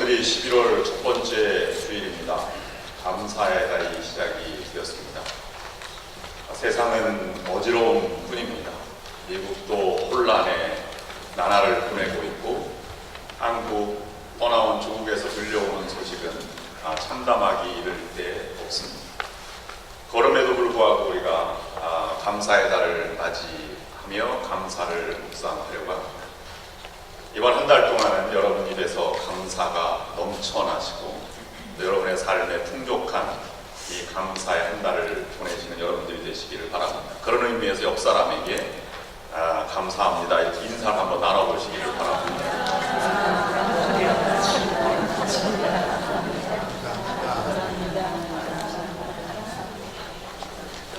오늘이 11월 첫 번째 주일입니다. 감사의 달이 시작이 되었습니다. 세상은 어지러운 뿐입니다. 미국도 혼란의 나날을 보내고 있고 한국 떠나온 조국에서 들려오는 소식은 참담하기 이를 데 없습니다. 그럼에도 불구하고 우리가 감사의 달을 맞이하며 감사를 묵상하려고 합니다. 이번 한 달 동안은 여러분 입에서 감사가 넘쳐나시고 여러분의 삶에 풍족한 이 감사의 한 달을 보내시는 여러분들이 되시기를 바랍니다. 그런 의미에서 옆 사람에게 감사합니다 이렇게 인사를 한번 나눠보시기를 바랍니다.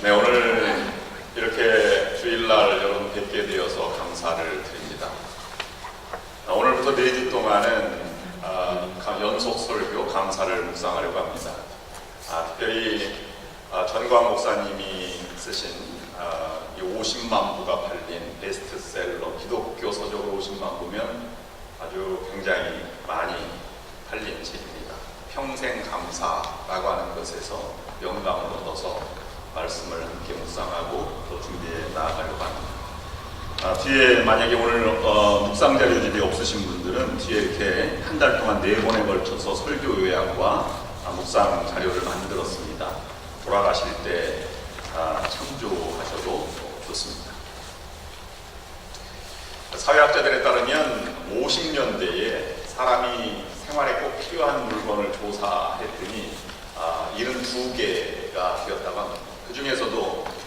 네, 오늘 이렇게 주일날 여러분 뵙게 되어서 감사를 드립니다. 오늘부터 4주 동안은 연속 설교 감사를 묵상하려고 합니다. 특별히 전광 목사님이 쓰신 이 50만 부가 팔린 베스트셀러 기독교 서적으로 50만 부면 아주 굉장히 많이 팔린 책입니다. 평생 감사라고 하는 것에서 영감을 얻어서 말씀을 함께 묵상하고 또 준비해 나아가려고 합니다. 뒤에 만약에 오늘 묵상 자료집이 없으신 분들은 뒤에 이렇게 한 달 동안 4번에 걸쳐서 설교 요약과 묵상 자료를 만들었습니다. 돌아가실 때 참조하셔도 좋습니다. 사회학자들에 따르면 50년대에 사람이 생활에 꼭 필요한 물건을 조사했더니 72개가 되었다고 합니다. 그 중에서도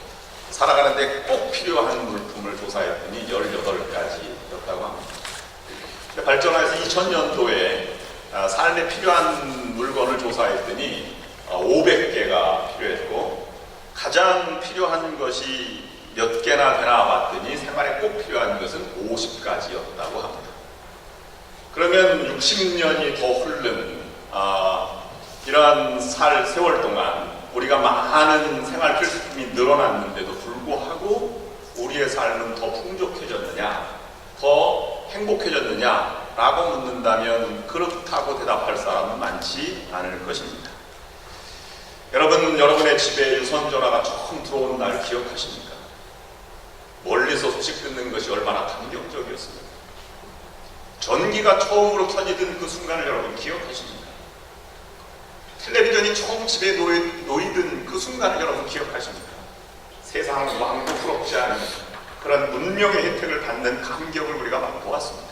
살아가는데 꼭 필요한 물품을 조사했더니 18가지였다고 합니다. 발전해서 2000년도에 삶에 필요한 물건을 조사했더니 500개가 필요했고 가장 필요한 것이 몇 개나 되나 봤더니 생활에 꼭 필요한 것은 50가지였다고 합니다. 그러면 60년이 더 흐른 이러한 세월 동안 우리가 많은 생활 필수품이 늘어났는데도 불구하고 우리의 삶은 더 풍족해졌느냐, 더 행복해졌느냐라고 묻는다면 그렇다고 대답할 사람은 많지 않을 것입니다. 여러분, 여러분의 집에 유선전화가 처음 들어오는 날 기억하십니까? 멀리서 소식 듣는 것이 얼마나 감격적이었습니까? 전기가 처음으로 켜지던 그 순간을 여러분 기억하십니까? 텔레비전이 처음 집에 놓이던 그 순간을 여러분 기억하십니까? 세상 왕도 부럽지 않은 그런 문명의 혜택을 받는 감격을 우리가 맛보았습니다.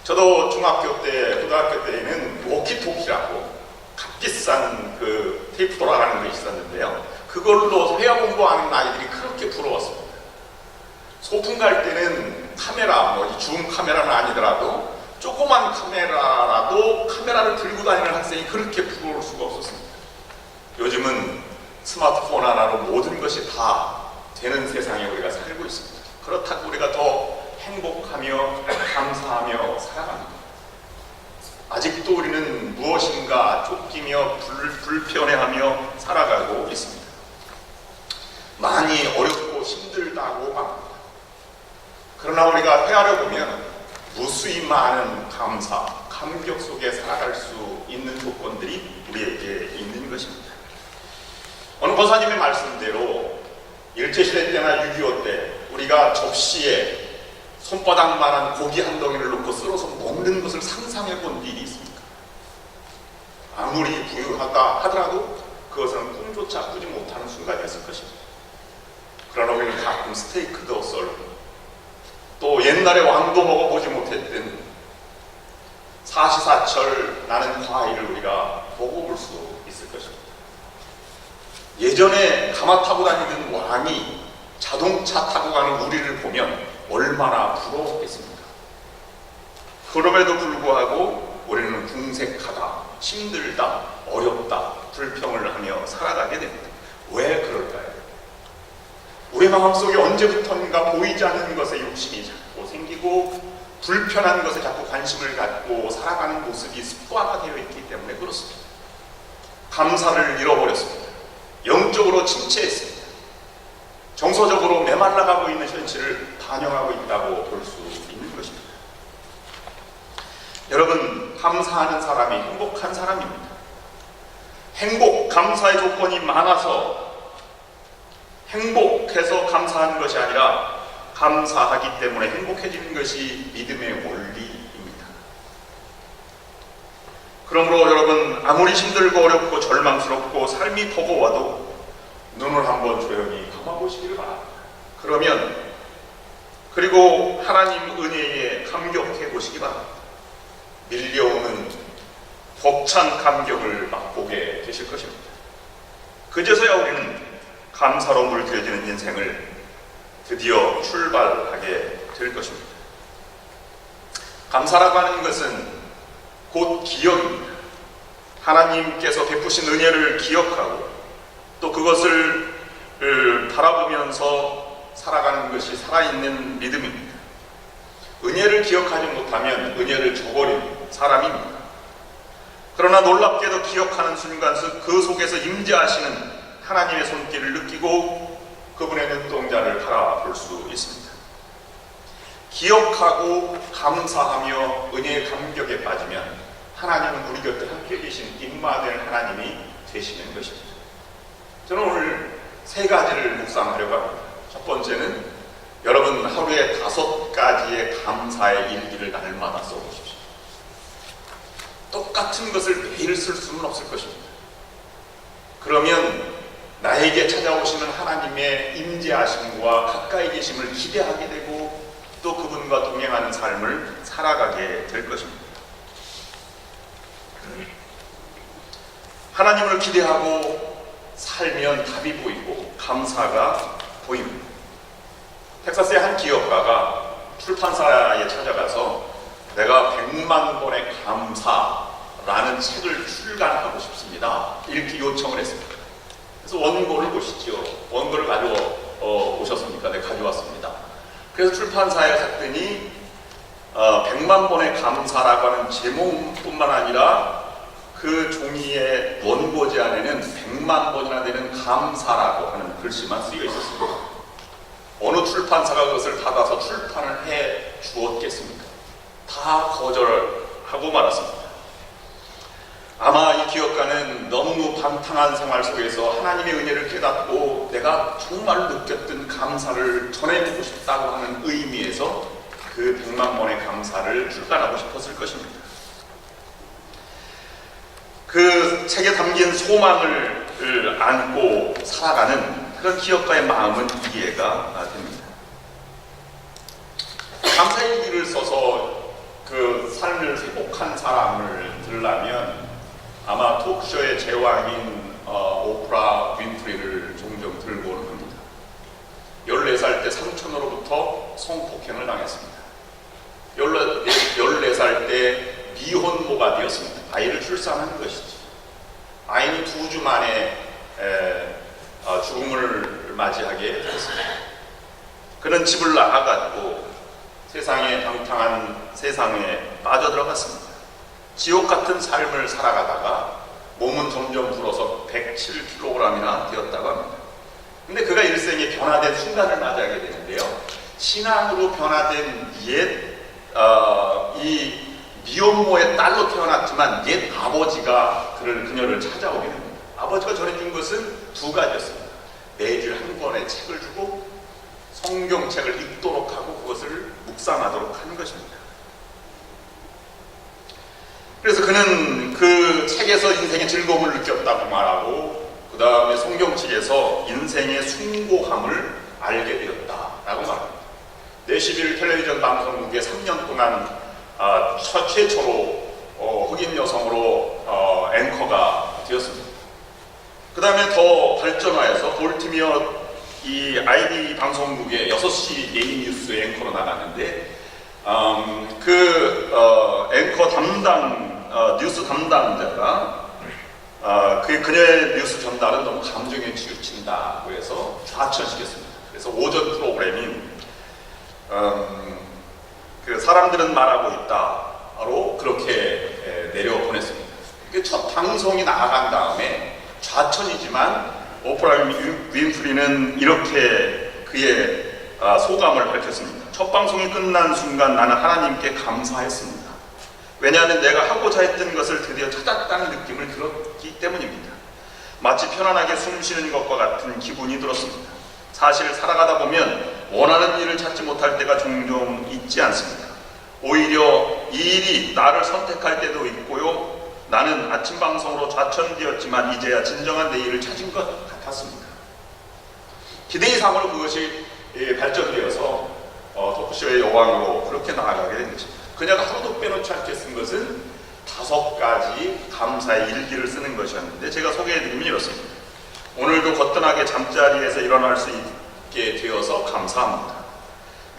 저도 중학교 때, 고등학교 때에는 워키토키라고 값비싼 그 테이프 돌아가는 게 있었는데요. 그걸로 회화 공부하는 아이들이 그렇게 부러웠습니다. 소풍 갈 때는 카메라, 줌 카메라는 아니더라도 조그만 카메라라도 카메라를 들고 다니는 학생이 그렇게 부러울 수가 없었습니다. 요즘은 스마트폰 하나로 모든 것이 다 되는 세상에 우리가 살고 있습니다. 그렇다고 우리가 더 행복하며 감사하며 살아갑니다. 아직도 우리는 무엇인가 쫓기며 불편해하며 살아가고 있습니다. 많이 어렵고 힘들다고 합니다. 그러나 우리가 헤아려 보면 무수히 많은 감사, 감격 속에 살아갈 수 있는 조건들이 우리에게 있는 것입니다. 오늘 권사님의 말씀대로 일제시대 때나 6.25 때 우리가 접시에 손바닥만한 고기 한 덩이를 넣고 썰어서 먹는 것을 상상해 본 일이 있습니까? 아무리 부유하다 하더라도 그것은 꿈조차 꾸지 못하는 순간이었을 것입니다. 그러나 우리는 가끔 스테이크도 썰고 또 옛날에 왕도 먹어보지 못했던 사시사철 나는 과일을 우리가 먹어볼 수 있을 것입니다. 예전에 가마 타고 다니던 왕이 자동차 타고 가는 우리를 보면 얼마나 부러웠겠습니까? 그럼에도 불구하고 우리는 궁색하다, 힘들다, 어렵다, 불평을 하며 살아가게 됩니다. 왜 그럴까요? 우리 마음속에 언제부턴가 보이지 않는 것에 욕심이 자꾸 생기고 불편한 것에 자꾸 관심을 갖고 살아가는 모습이 습관화되어 있기 때문에 그렇습니다. 감사를 잃어버렸습니다. 영적으로 침체했습니다. 정서적으로 메말라가고 있는 현실을 반영하고 있다고 볼 수 있는 것입니다. 여러분, 감사하는 사람이 행복한 사람입니다. 행복, 감사의 조건이 많아서 행복해서 감사하는 것이 아니라 감사하기 때문에 행복해지는 것이 믿음의 원리입니다. 그러므로 여러분, 아무리 힘들고 어렵고 절망스럽고 삶이 버거워도 눈을 한번 조용히 감아보시기를 바랍니다. 그리고 하나님 은혜에 감격해 보시기 바랍니다. 밀려오는 벅찬 감격을 맛보게 되실 것입니다. 그제서야 우리는 감사로 물들여지는 인생을 드디어 출발하게 될 것입니다. 감사라고 하는 것은 곧 기억입니다. 하나님께서 베푸신 은혜를 기억하고 또 그것을 바라보면서 살아가는 것이 살아있는 믿음입니다. 은혜를 기억하지 못하면 은혜를 저버리는 사람입니다. 그러나 놀랍게도 기억하는 순간 그 속에서 임재하시는 하나님의 손길을 느끼고 그분의 눈동자를 바라볼 수 있습니다. 기억하고 감사하며 은혜의 감격에 빠지면 하나님은 우리 곁에 함께 계신 임마누엘 하나님이 되시는 것입니다. 저는 오늘 세 가지를 묵상하려고 합니다. 첫 번째는 여러분 하루에 5가지의 감사의 일기를 날마다 써보십시오. 똑같은 것을 매일 쓸 수는 없을 것입니다. 그러면 나에게 찾아오시는 하나님의 임재하심과 가까이 계심을 기대하게 되고 또 그분과 동행하는 삶을 살아가게 될 것입니다. 하나님을 기대하고 살면 답이 보이고 감사가 보입니다. 텍사스의 한 기업가가 출판사에 찾아가서 내가 100만 번의 감사라는 책을 출간하고 싶습니다. 이렇게 요청을 했습니다. 그래서 원고를 보시죠. 원고를 오셨습니까? 네, 가져왔습니다. 그래서 출판사에 갔더니 100만 번의 감사라고 하는 제목뿐만 아니라 그 종이의 원고지 안에는 100만 번이나 되는 감사라고 하는 글씨만 쓰여 있었습니다. 어느 출판사가 그것을 받아서 출판을 해 주었겠습니까? 다 거절하고 말았습니다. 아마 이 기업가는 너무 방탕한 생활 속에서 하나님의 은혜를 깨닫고 내가 정말 느꼈던 감사를 전해주고 싶다고 하는 의미에서 그 100만 번의 감사를 출간하고 싶었을 것입니다. 그 책에 담긴 소망을 안고 살아가는 그런 기업가의 마음은 이해가 됩니다. 감사일기를 써서 그 삶을 회복한 사람을 들라면 아마 토크쇼의 제왕인 오프라 윈프리를 종종 들고는 합니다. 14살 때 삼촌으로부터 성폭행을 당했습니다. 14살 때 미혼모가 되었습니다. 아이를 출산한 것이죠. 아이는 2주 만에 죽음을 맞이하게 되었습니다. 그는 집을 나가고 세상에 방탕한 세상에 빠져들어갔습니다. 지옥 같은 삶을 살아가다가 몸은 점점 불어서 107kg이나 되었다고 합니다. 근데 그가 일생에 변화된 순간을 맞이하게 되는데요. 신앙으로 변화된 이 미혼모의 딸로 태어났지만 옛 아버지가 그녀를 찾아오게 됩니다. 아버지가 전해준 것은 2가지였습니다. 매주 한 권의 책을 주고 성경책을 읽도록 하고 그것을 묵상하도록 하는 것입니다. 그래서 그는 그 책에서 인생의 즐거움을 느꼈다고 말하고 그 다음에 성경책에서 인생의 숭고함을 알게 되었다라고 말합니다. 내시빌 텔레비전 방송국에 3년 동안 최초로 흑인 여성으로 앵커가 되었습니다. 그 다음에 더 발전하여서 볼티미어 이 IB 방송국의 6시 메인 뉴스 앵커로 나갔는데 앵커 뉴스 담당자가 그녀의 뉴스 전달은 너무 감정에 치우친다고 해서 좌천시켰습니다. 그래서 오전 프로그램인 사람들은 말하고 있다로 그렇게 내려보냈습니다. 첫 방송이 나간 다음에 좌천이지만 오프라 윈프리는 이렇게 그의 소감을 밝혔습니다. 첫 방송이 끝난 순간 나는 하나님께 감사했습니다. 왜냐하면 내가 하고자 했던 것을 드디어 찾았다는 느낌을 들었기 때문입니다. 마치 편안하게 숨 쉬는 것과 같은 기분이 들었습니다. 사실 살아가다 보면 원하는 일을 찾지 못할 때가 종종 있지 않습니다. 오히려 이 일이 나를 선택할 때도 있고요. 나는 아침 방송으로 좌천되었지만 이제야 진정한 내 일을 찾은 것 같았습니다. 기대 이상으로 그것이 발전되어서 토크쇼의 여왕으로 그렇게 나아가게 된 것입니다. 그녀가 하루도 빼놓지 않게 쓴 것은 5가지 감사의 일기를 쓰는 것이었는데 제가 소개해드리면 이렇습니다. 오늘도 거뜬하게 잠자리에서 일어날 수 있게 되어서 감사합니다.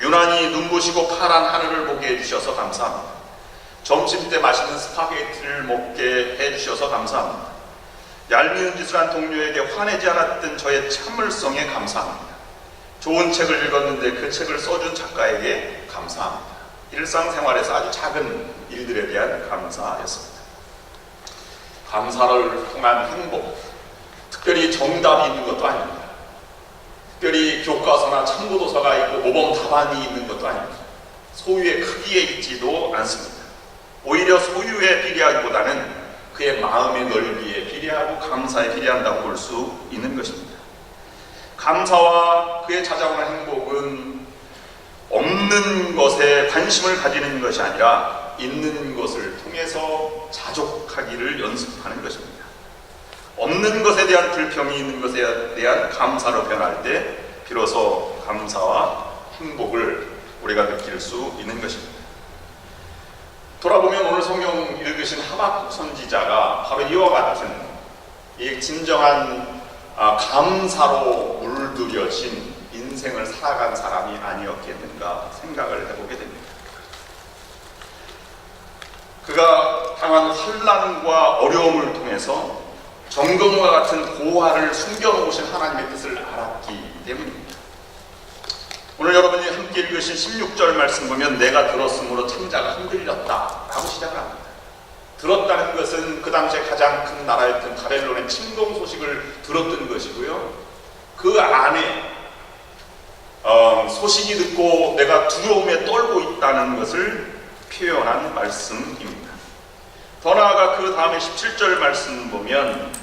유난히 눈부시고 파란 하늘을 보게 해주셔서 감사합니다. 점심때 맛있는 스파게티를 먹게 해주셔서 감사합니다. 얄미운 짓을 한 동료에게 화내지 않았던 저의 참을성에 감사합니다. 좋은 책을 읽었는데 그 책을 써준 작가에게 감사합니다. 일상생활에서 아주 작은 일들에 대한 감사였습니다. 감사를 통한 행복, 특별히 정답이 있는 것도 아닙니다. 특별히 교과서나 참고도서가 있고 모범 답안이 있는 것도 아닙니다. 소유의 크기에 있지도 않습니다. 오히려 소유에 비례하기보다는 그의 마음의 넓이에 비례하고 감사에 비례한다고 볼 수 있는 것입니다. 감사와 그에 찾아오는 행복은 없는 것에 관심을 가지는 것이 아니라 있는 것을 통해서 자족하기를 연습하는 것입니다. 없는 것에 대한 불평이 있는 것에 대한 감사로 변할 때 비로소 감사와 행복을 우리가 느낄 수 있는 것입니다. 돌아보면 오늘 성경 읽으신 하박국 선지자가 바로 이와 같은 이 진정한 감사로 물들여진 인생을 살아간 사람이 아니었겠는가 생각을 해보게 됩니다. 그가 당한 환난과 어려움을 통해서 정금과 같은 고화를 숨겨놓으신 하나님의 뜻을 알았기 때문입니다. 오늘 여러분이 함께 읽으신 16절 말씀 보면 내가 들었으므로 창자가 흔들렸다 라고 시작을 합니다. 들었다는 것은 그 당시에 가장 큰 나라였던 바벨론의 침공 소식을 들었던 것이고요. 그 안에 소식이 듣고 내가 두려움에 떨고 있다는 것을 표현한 말씀입니다. 더 나아가 그 다음에 17절 말씀 보면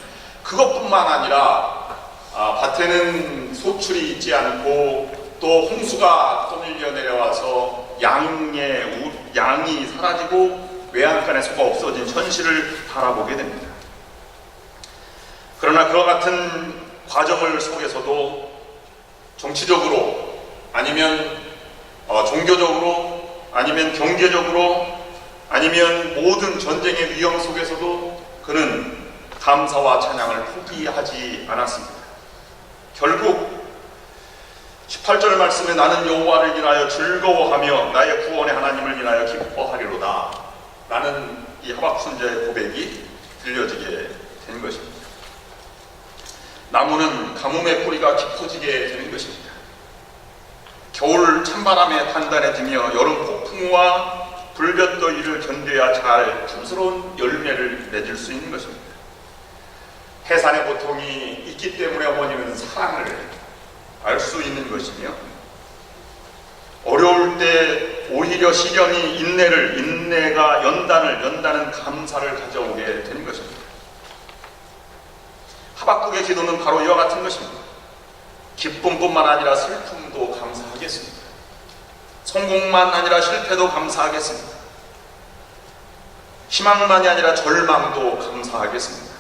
그것뿐만 아니라 밭에는 소출이 있지 않고 또 홍수가 떠밀려 내려와서 양이 사라지고 외양간에 소가 없어진 현실을 바라보게 됩니다. 그러나 그와 같은 과정을 속에서도 정치적으로 아니면 종교적으로 아니면 경제적으로 아니면 모든 전쟁의 위험 속에서도 그는 감사와 찬양을 포기하지 않았습니다. 결국 18절 말씀에 나는 여호와를 인하여 즐거워하며 나의 구원의 하나님을 인하여 기뻐하리로다 라는 이 하박국 선지자의 고백이 들려지게 된 것입니다. 나무는 가뭄의 뿌리가 깊어지게 되는 것입니다. 겨울 찬바람에 단단해지며 여름 폭풍과 불볕더위를 견뎌야 잘 탐스러운 열매를 맺을 수 있는 것입니다. 해산의 고통이 있기 때문에 어머니는 사랑을 알 수 있는 것이며 어려울 때 오히려 시련이 인내가 연단은 감사를 가져오게 되는 것입니다. 하박국의 기도는 바로 이와 같은 것입니다. 기쁨뿐만 아니라 슬픔도 감사하겠습니다. 성공만 아니라 실패도 감사하겠습니다. 희망만이 아니라 절망도 감사하겠습니다.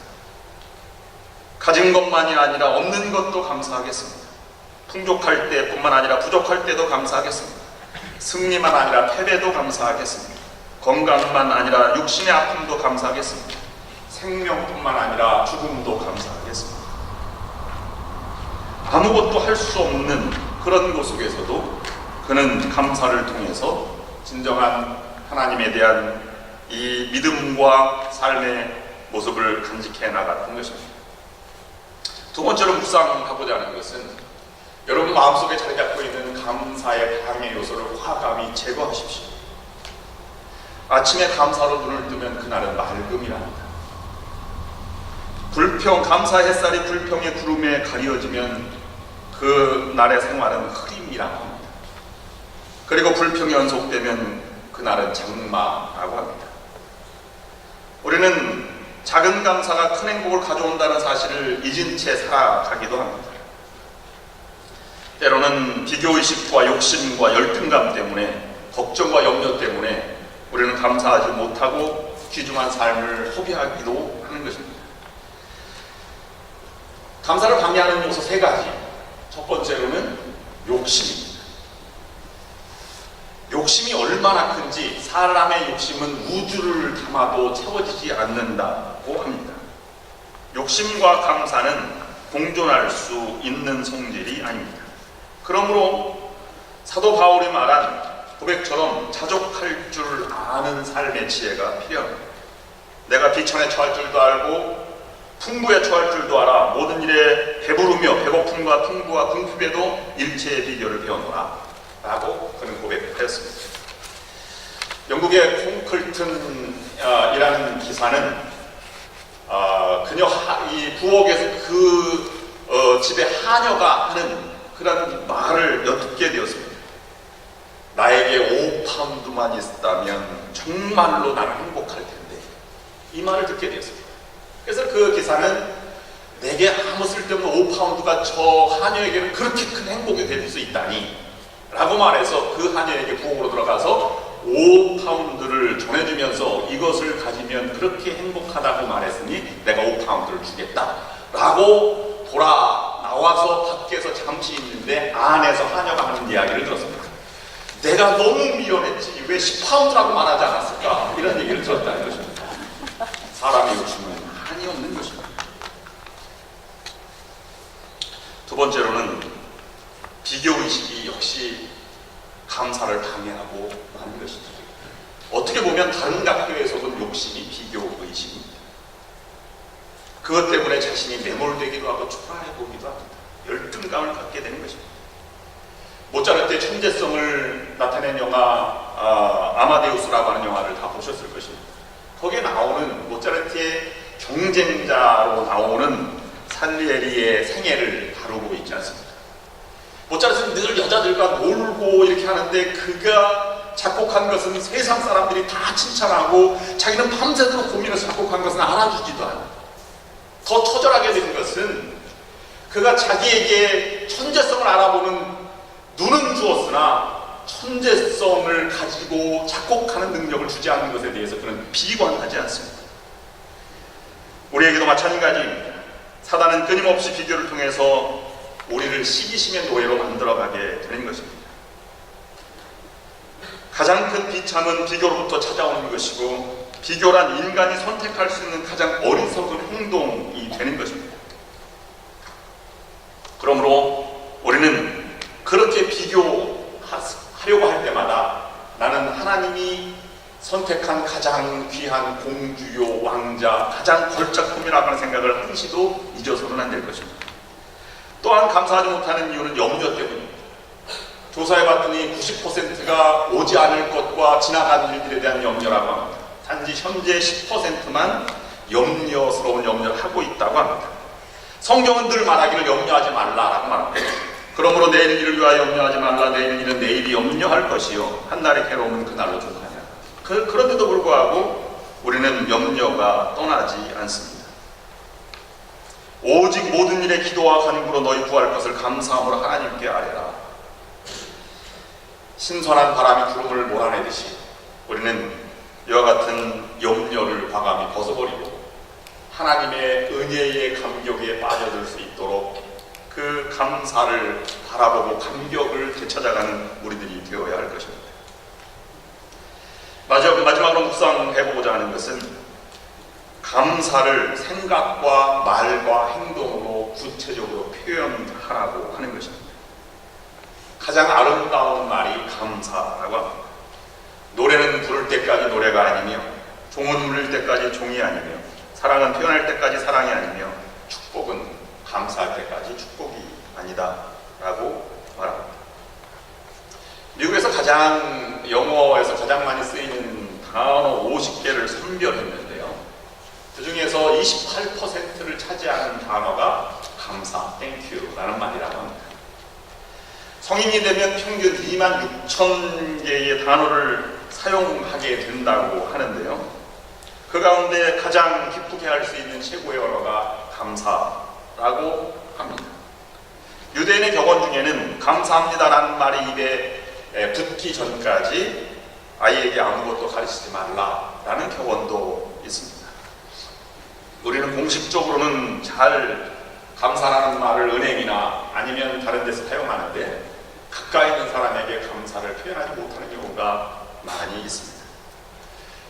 가진 것만이 아니라 없는 것도 감사하겠습니다. 풍족할 때뿐만 아니라 부족할 때도 감사하겠습니다. 승리만 아니라 패배도 감사하겠습니다. 건강만 아니라 육신의 아픔도 감사하겠습니다. 생명뿐만 아니라 죽음도 감사하겠습니다. 아무것도 할 수 없는 그런 곳 속에서도 그는 감사를 통해서 진정한 하나님에 대한 이 믿음과 삶의 모습을 간직해 나갔던 것입니다. 두 번째로 묵상하고자 하는 것은 여러분 마음속에 자리 잡고 있는 감사의 방해 요소를 화감히 제거하십시오. 아침에 감사로 눈을 뜨면 그날은 맑음이랍니다. 감사 햇살이 불평의 구름에 가려지면 그 날의 생활은 흐림이라고 합니다. 그리고 불평이 연속되면 그날은 장마라고 합니다. 우리는 작은 감사가 큰 행복을 가져온다는 사실을 잊은 채 살아가기도 합니다. 때로는 비교의식과 욕심과 열등감 때문에, 걱정과 염려 때문에 우리는 감사하지 못하고 귀중한 삶을 허비하기도 하는 것입니다. 감사를 방해하는 요소 세 가지. 첫 번째로는 욕심입니다. 욕심이 얼마나 큰지 사람의 욕심은 우주를 담아도 채워지지 않는다고 합니다. 욕심과 감사는 공존할 수 있는 성질이 아닙니다. 그러므로 사도 바울이 말한 고백처럼 자족할 줄 아는 삶의 지혜가 필요합니다. 내가 비천에 처할 줄도 알고 풍부에 처할 줄도 알아. 모든 일에 배부르며 배고픔과 풍부와 궁핍에도 일체의 비결을 배워노라 라고 그는 고백하였습니다. 영국의 콩클튼이라는 기사는 그녀 이 부엌에서 집에 하녀가 하는 그런 말을 엿듣게 되었습니다. 나에게 5파운드만 있다면 정말로 나는 행복할 텐데, 이 말을 듣게 되었습니다. 그래서 그 기사는 내게 아무 쓸데없는 5파운드가 저 하녀에게는 그렇게 큰 행복이 될 수 있다니 라고 말해서 그 하녀에게 부엌으로 들어가서 5파운드를 전해주면서 이것을 가지면 그렇게 행복하다고 말했으니 내가 5파운드를 주겠다 라고 돌아 나와서 밖에서 잠시 있는데 안에서 하녀가 하는 이야기를 들었습니다. 내가 너무 미련했지 왜 10파운드라고 말하지 않았을까, 이런 얘기를 들었다는 것입니다. 사람의 욕심은 한이 없는 것입니다. 두 번째로는 비교의식이 역시 감사를 방해하고 하는 것이죠. 어떻게 보면 다른 각도에서도 욕심이 비교의식입니다. 그것 때문에 자신이 매몰되기도 하고 초라해 보기도 합니다. 열등감을 갖게 되는 것입니다. 모차르트의 천재성을 나타낸 영화 아마데우스라고 하는 영화를 다 보셨을 것입니다. 거기에 나오는 모차르트의 경쟁자로 나오는 살리에리의 생애를 다루고 있지 않습니까? 모차르트는 늘 여자들과 놀고 이렇게 하는데 그가 작곡한 것은 세상 사람들이 다 칭찬하고 자기는 밤새도록 고민해서 작곡한 것은 알아주지도 않아요. 더 처절하게 된 것은 그가 자기에게 천재성을 알아보는 눈은 주었으나 천재성을 가지고 작곡하는 능력을 주지 않는 것에 대해서 그는 비관하지 않습니다. 우리에게도 마찬가지입니다. 사단은 끊임없이 비교를 통해서 우리를 시기심의 노예로 만들어가게 되는 것입니다. 가장 큰 비참은 비교로부터 찾아오는 것이고, 비교란 인간이 선택할 수 있는 가장 어리석은 행동이 되는 것입니다. 그러므로 우리는 그렇게 비교하려고 할 때마다 나는 하나님이 선택한 가장 귀한 공주요 왕자, 가장 걸작품이라고 하는 생각을 한시도 잊어서는 안 될 것입니다. 또한 감사하지 못하는 이유는 염려 때문입니다. 조사해봤더니 90%가 오지 않을 것과 지나간 일들에 대한 염려라고 합니다. 단지 현재 10%만 염려스러운 염려를 하고 있다고 합니다. 성경은 늘 말하기를 염려하지 말라라고 말합니다. 그러므로 내일 일을 위하여 염려하지 말라. 내일 일은 내일이 염려할 것이요 한날의 괴로움은 그날로 종하냐. 그런데도 불구하고 우리는 염려가 떠나지 않습니다. 오직 모든 일에 기도와 간구로 너희 구할 것을 감사함으로 하나님께 아뢰라. 신선한 바람이 구름을 몰아내듯이 우리는 이와 같은 염려를 과감히 벗어버리고 하나님의 은혜의 감격에 빠져들 수 있도록 그 감사를 바라보고 감격을 되찾아가는 우리들이 되어야 할 것입니다. 마지막으로 묵상해보고자 하는 것은 감사를 생각과 말과 행동으로 구체적으로 표현하라고 하는 것입니다. 가장 아름다운 말이 감사라고 합니다. 노래는 부를 때까지 노래가 아니며, 종은 울릴 때까지 종이 아니며, 사랑은 표현할 때까지 사랑이 아니며, 축복은 감사할 때까지 축복이 아니다 라고 말합니다. 미국에서 영어에서 가장 많이 쓰이는 단어 50개를 선별했는데요. 그 중에서 28%를 차지하는 단어가 감사, 땡큐 라는 말이라고 합니다. 성인이 되면 평균 26,000개의 단어를 사용하게 된다고 하는데요. 그 그 가운데 가장 기쁘게 할 수 있는 최고의 언어가 감사라고 합니다. 유대인의 격언 중에는 감사합니다라는 말이 입에 붙기 전까지 아이에게 아무것도 가르치지 말라라는 격언도 있습니다. 우리는 공식적으로는 잘 감사라는 말을 은행이나 아니면 다른 데서 사용하는데 가까이 있는 사람에게 감사를 표현하지 못하는 경우가 많이 있습니다.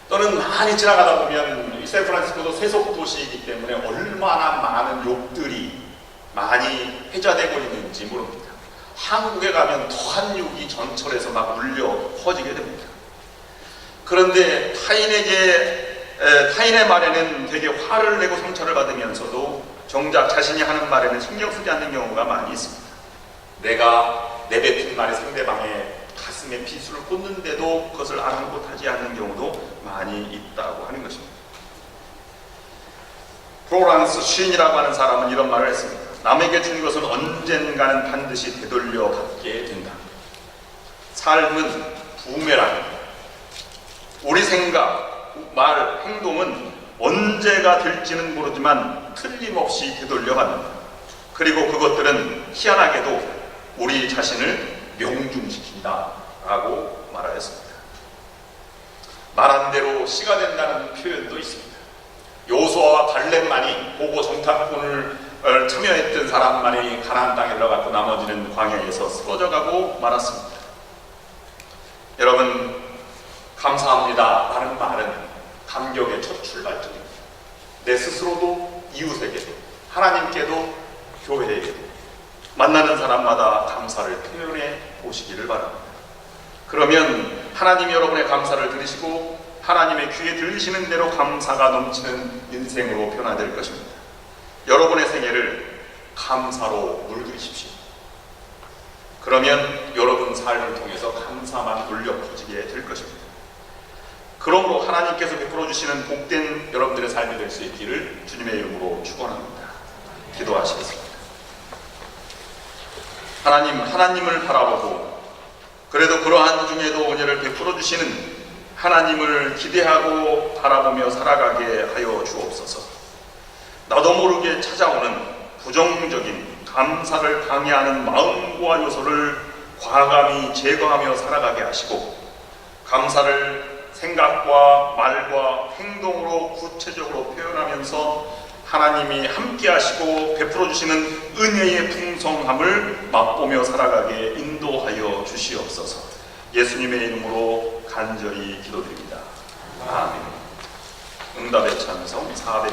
또는 많이 지나가다 보면 샌프란시스코도 세속 도시이기 때문에 얼마나 많은 욕들이 많이 회자되고 있는지 모릅니다. 한국에 가면 더한 욕이 전철에서 막 울려 퍼지게 됩니다. 그런데 타인의 말에는 되게 화를 내고 상처를 받으면서도 정작 자신이 하는 말에는 신경 쓰지 않는 경우가 많이 있습니다. 내가 내뱉은 말이 상대방의 가슴에 비수를 꽂는데도 그것을 아랑곳하지 않는 경우도 많이 있다고 하는 것입니다. 프로랑스 시인이라고 하는 사람은 이런 말을 했습니다. 남에게 준 것은 언젠가는 반드시 되돌려 받게 된다. 삶은 부메랑입니다. 우리 생각, 말, 행동은 언제가 될지는 모르지만 틀림없이 되돌려받는다. 그리고 그것들은 희한하게도 우리 자신을 명중시킨다 라고 말하였습니다. 말한 대로 씨가 된다는 표현도 있습니다. 여호수아와 갈렙만이 보고 정탐꾼을 참여했던 사람만이 가나안 땅에 들어갔고 나머지는 광야에서 쓰러져가고 말았습니다. 여러분, 감사합니다 라는 말은 감격의 첫 출발점입니다. 내 스스로도 이웃에게도 하나님께도 교회에게도 만나는 사람마다 감사를 표현해 보시기를 바랍니다. 그러면 하나님이 여러분의 감사를 들으시고 하나님의 귀에 들리시는 대로 감사가 넘치는 인생으로 변화될 것입니다. 여러분의 생애를 감사로 물들이십시오. 그러면 여러분 삶을 통해서 감사만 울려 퍼지게 될 것입니다. 그러므로 하나님께서 베풀어 주시는 복된 여러분들의 삶이 될 수 있기를 주님의 이름으로 축원합니다. 기도하시겠습니다. 하나님을 바라보고 그래도 그러한 중에도 은혜를 베풀어 주시는 하나님을 기대하고 바라보며 살아가게 하여 주옵소서. 나도 모르게 찾아오는 부정적인 감사를 방해하는 마음과 요소를 과감히 제거하며 살아가게 하시고 감사를 생각과 말과 행동으로 구체적으로 표현하면서 하나님이 함께 하시고 베풀어 주시는 은혜의 풍성함을 맛보며 살아가게 인도하여 주시옵소서. 예수님의 이름으로 간절히 기도드립니다. 아멘. 응답의 찬송 400